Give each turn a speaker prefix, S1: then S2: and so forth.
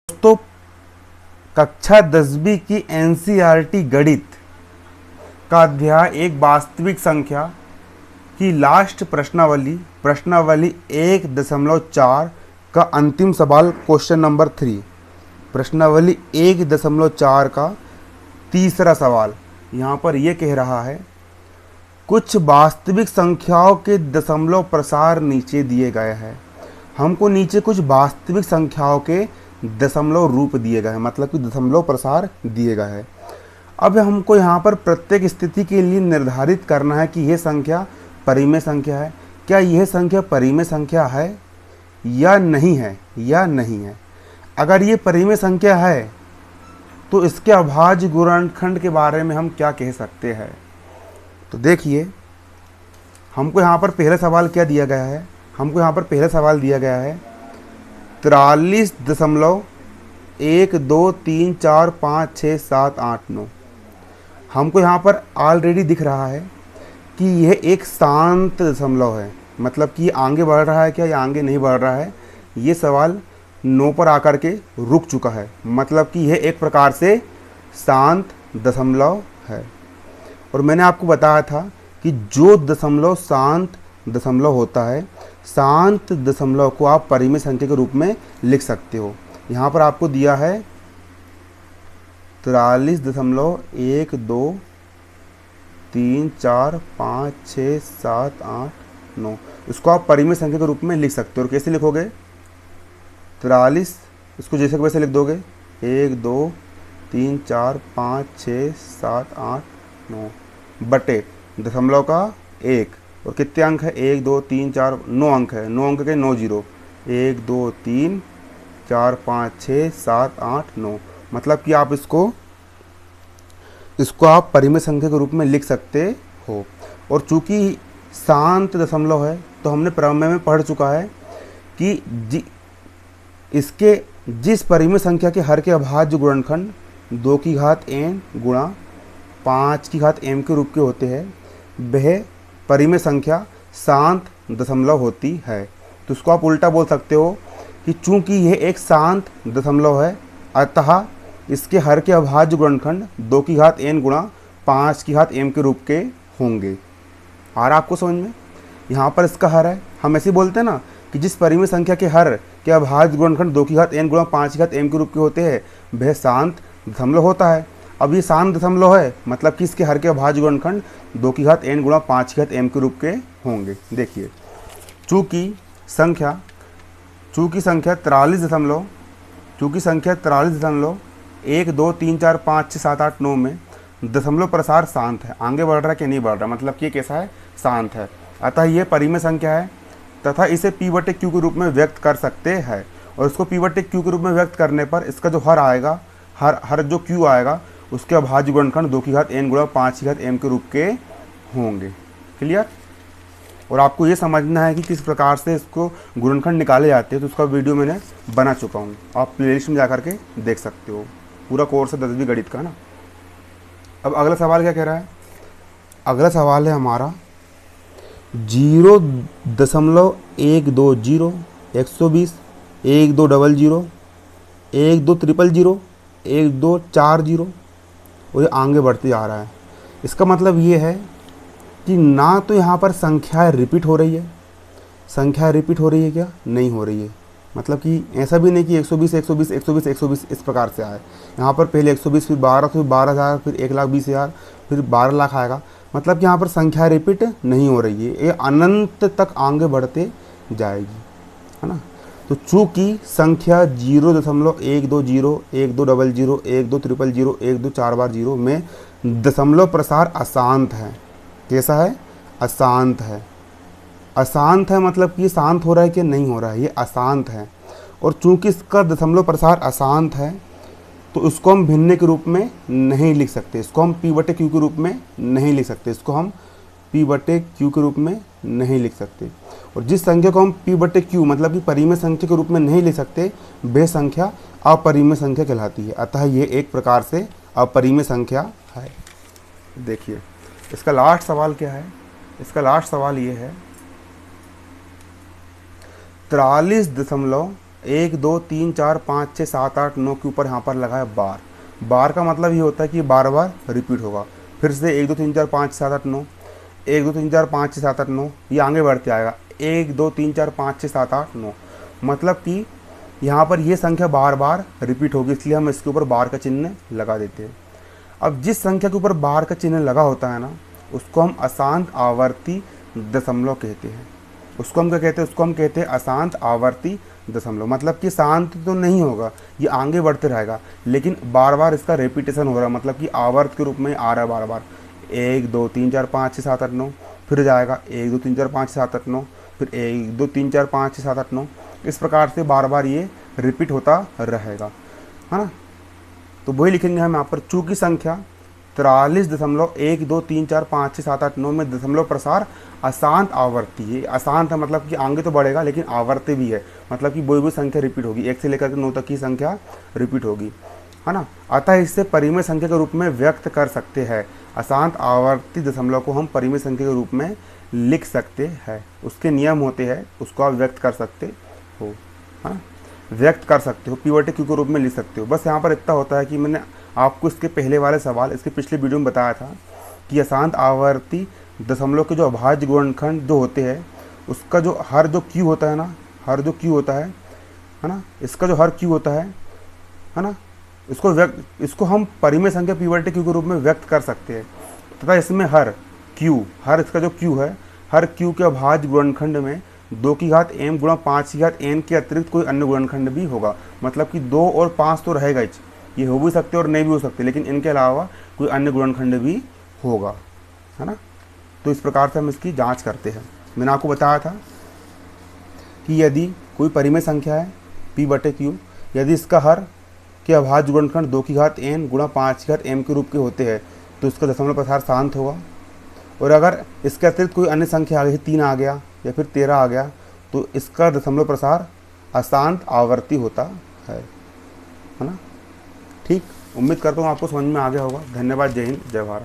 S1: दोस्तों, कक्षा 10वीं की एनसीईआरटी गणित का अध्याय एक वास्तविक संख्या की लास्ट प्रश्नावली प्रश्नावली 1.4 का अंतिम सवाल क्वेश्चन नंबर 3। प्रश्नावली 1.4 का तीसरा सवाल यहाँ पर ये कह रहा है, कुछ वास्तविक संख्याओं के दशमलव प्रसार नीचे दिए गए हैं। हमको नीचे कुछ वास्तविक संख्याओं के दशमलव रूप दिए गए हैं, मतलब कि दशमलव प्रसार दिए गए हैं। अब हमको यहाँ पर प्रत्येक स्थिति के लिए निर्धारित करना है कि यह संख्या परिमेय संख्या है। क्या यह संख्या परिमेय संख्या है या नहीं है। अगर ये परिमेय संख्या है तो इसके अभाज्य गुणनखंड के बारे में हम क्या कह सकते हैं। तो देखिए, हमको यहाँ पर पहला सवाल क्या दिया गया है। हमको यहाँ पर पहला सवाल दिया गया है 43.123456789। हमको यहाँ पर ऑलरेडी दिख रहा है कि यह एक शांत दशमलव है, मतलब कि आगे बढ़ रहा है क्या या आगे नहीं बढ़ रहा है। ये सवाल 9 पर आकर के रुक चुका है, मतलब कि यह एक प्रकार से शांत दशमलव है। और मैंने आपको बताया था कि जो दशमलव शांत दशमलव होता है, शांत दशमलव को आप परिमेय संख्या के रूप में लिख सकते हो। यहाँ पर आपको दिया है 43.123456789। इसको आप परिमेय संख्या के रूप में लिख सकते हो। और कैसे लिखोगे? 43, इसको जैसे वैसे लिख दोगे, 1 2 3 4 5 6 7 8 9 बटे दशमलव का 1। और कितने अंक है? 1 2 3 4 9 अंक है। 9 अंक के 9 जीरो, 1 2 3 4 5 6 7 8 9। मतलब कि आप इसको आप परिमेय संख्या के रूप में लिख सकते हो। और चूंकि शांत दशमलव है तो हमने प्रमेय में पढ़ चुका है कि इसके जिस परिमेय संख्या के हर के अभाज्य गुणनखंड 2 की घात n गुणा 5 की घात m के रूप के होते हैं, वह परिमेय संख्या शांत दशमलव होती है। तो उसको आप उल्टा बोल सकते हो कि चूंकि यह एक शांत दशमलव है, अतः इसके हर के अभाज्य गुणनखंड 2 की घात n गुणा 5 की घात m के रूप के होंगे। और आपको समझ में, यहाँ पर इसका हर है। हम ऐसे बोलते हैं ना कि जिस परिमेय संख्या के हर के अभाज्य गुणनखंड 2 की घात n गुणा 5 की घात m के रूप के होते हैं, वह शांत दशमलव होता है। अब ये शांत दशमलव है, मतलब कि इसके हर के अभाज्य गुणनखंड 2 की घात n गुणा 5 की घात m के रूप के होंगे। देखिए, चूँकि संख्या 43.1 2 3 4 5 6 7 8 9 में दशमलव प्रसार शांत है। आगे बढ़ रहा है कि नहीं बढ़ रहा, मतलब कि ये कैसा है? शांत है। अतः ये परिमेय संख्या है तथा इसे p/q के रूप में व्यक्त कर सकते हैं। और इसको p/q के रूप में व्यक्त करने पर इसका जो हर आएगा, हर जो q आएगा, उसके अभाज्य गुणनखंड 2 की घात n गुणा 5 की घात m के रूप के होंगे। क्लियर? और आपको ये समझना है कि किस प्रकार से इसको गुणनखंड निकाले जाते हैं, तो उसका वीडियो मैंने बना चुका हूँ। आप प्लेलिस्ट में जा करके देख सकते हो। पूरा कोर्स है 10वीं गणित का ना। अब अगला सवाल क्या कह रहा है? अगला सवाल है हमारा 0.120 120 1200 1200 1240 और ये आगे बढ़ते जा रहा है। इसका मतलब ये है कि ना तो यहाँ पर संख्याएं रिपीट हो रही है। संख्या रिपीट हो रही है क्या? नहीं हो रही है। मतलब कि ऐसा भी नहीं कि 120 120 120 120 इस प्रकार से आए। यहाँ पर पहले 120, फिर 12, फिर 12,000, फिर 1,20,000, फिर 12 लाख आएगा। मतलब कि यहाँ पर संख्या रिपीट नहीं हो रही है, ये अनंत तक आगे बढ़ते जाएगी, है ना। तो चूँकि संख्या 0.120 1200 1200 1240 में दशमलव प्रसार अशांत है। कैसा है? अशांत है। अशांत है मतलब कि शांत हो रहा है कि नहीं हो रहा है, ये अशांत है। और चूंकि इसका दशमलव प्रसार अशांत है तो इसको हम भिन्न के रूप में नहीं लिख सकते। इसको हम p/q के रूप में नहीं लिख सकते। इसको हम p/q के रूप में नहीं लिख सकते। और जिस संख्या को हम p/q मतलब कि परिमेय संख्या के रूप में नहीं लिख सकते, वह संख्या अपरिमेय संख्या कहलाती है। अतः ये एक प्रकार से अपरिमेय संख्या है। देखिए, इसका लास्ट सवाल क्या है? इसका लास्ट सवाल ये है 43.1 1 2 3 4 5 6 7 8 9 के ऊपर यहाँ पर लगा है बार। बार का मतलब ये होता है कि बार बार रिपीट होगा। फिर से 1 2 3 4 5 7 8 9, 1 2 3 4 5 6 7 8 9, ये आगे बढ़ते आएगा 1 2 3 4 5 6 7 8 9। मतलब कि यहाँ पर ये संख्या बार बार रिपीट होगी, इसलिए हम इसके ऊपर बार का चिन्ह लगा देते हैं। अब जिस संख्या के ऊपर बार का चिन्ह लगा होता है ना, उसको हम अशांत आवर्ती दशमलव कहते हैं। उसको हम क्या कहते हैं? उसको हम कहते हैं अशांत आवर्ती दशमलव। मतलब कि शांत तो नहीं होगा, ये आगे बढ़ते रहेगा, लेकिन बार बार इसका रेपिटेशन हो रहा है, मतलब कि आवर्त के रूप में आ रहा है बार बार। 1 2 3 4 5 6 7 8 9, फिर जाएगा 1 2 3 4 5 6 7 8 9, फिर 1 2 3 4 5 6 7 8 9। इस प्रकार से बार बार ये रिपीट होता रहेगा, है ना। तो वही लिखेंगे हम यहाँ पर, चूँकि संख्या 43.1 2 3 4 5 6 7 8 9 में दशमलव प्रसार अशांत आवर्ती है। अशांत है मतलब कि आगे तो बढ़ेगा लेकिन आवर्ती भी है, मतलब कि कोई भी संख्या रिपीट होगी, 1 से लेकर के 9 तक की संख्या रिपीट होगी, है ना। अतः इससे परिमेय संख्या के रूप में व्यक्त कर सकते हैं। अशांत आवर्ती दशमलव को हम परिमेय संख्या के रूप में लिख सकते हैं। उसके नियम होते हैं, उसको आप व्यक्त कर सकते हो, है ना, व्यक्त कर सकते हो, P/Q के रूप में लिख सकते हो। बस यहाँ पर इतना होता है कि मैंने आपको इसके पहले वाले सवाल, इसके पिछले वीडियो में बताया था कि अशांत आवर्ती दशमलव के जो अभाज्य गुणनखंड जो होते हैं, उसका जो हर जो Q होता है ना, हर जो Q होता है ना, इसका जो हर Q होता है ना, इसको हम परिमेय संख्या P/Q के रूप में व्यक्त कर सकते हैं। तथा इसमें हर Q, हर इसका जो Q है, हर Q के अभाज्य गुणनखंड में 2 की घात m गुणा 5 की घात n के अतिरिक्त कोई अन्य गुणनखंड भी होगा। मतलब कि 2 और 5 तो रहेगा ही, ये हो भी सकते और नहीं भी हो सकते, लेकिन इनके अलावा कोई अन्य गुणनखंड भी होगा, है ना। तो इस प्रकार से हम इसकी जांच करते हैं। मैंने आपको बताया था कि यदि कोई परिमेय संख्या है P/Q, यदि इसका हर के अभाज्य गुणनखंड 2 की घात n गुणा 5 की घात m के रूप के होते हैं तो इसका दशमलव प्रसार शांत होगा। और अगर इसके अतिरिक्त कोई अन्य संख्या आ गई, 3 आ गया या फिर 13 आ गया, तो इसका दशमलव प्रसार अशांत आवर्ती होता है ना। ठीक, उम्मीद करता हूँ आपको समझ में आ गया होगा। धन्यवाद। जय हिंद, जय भारत।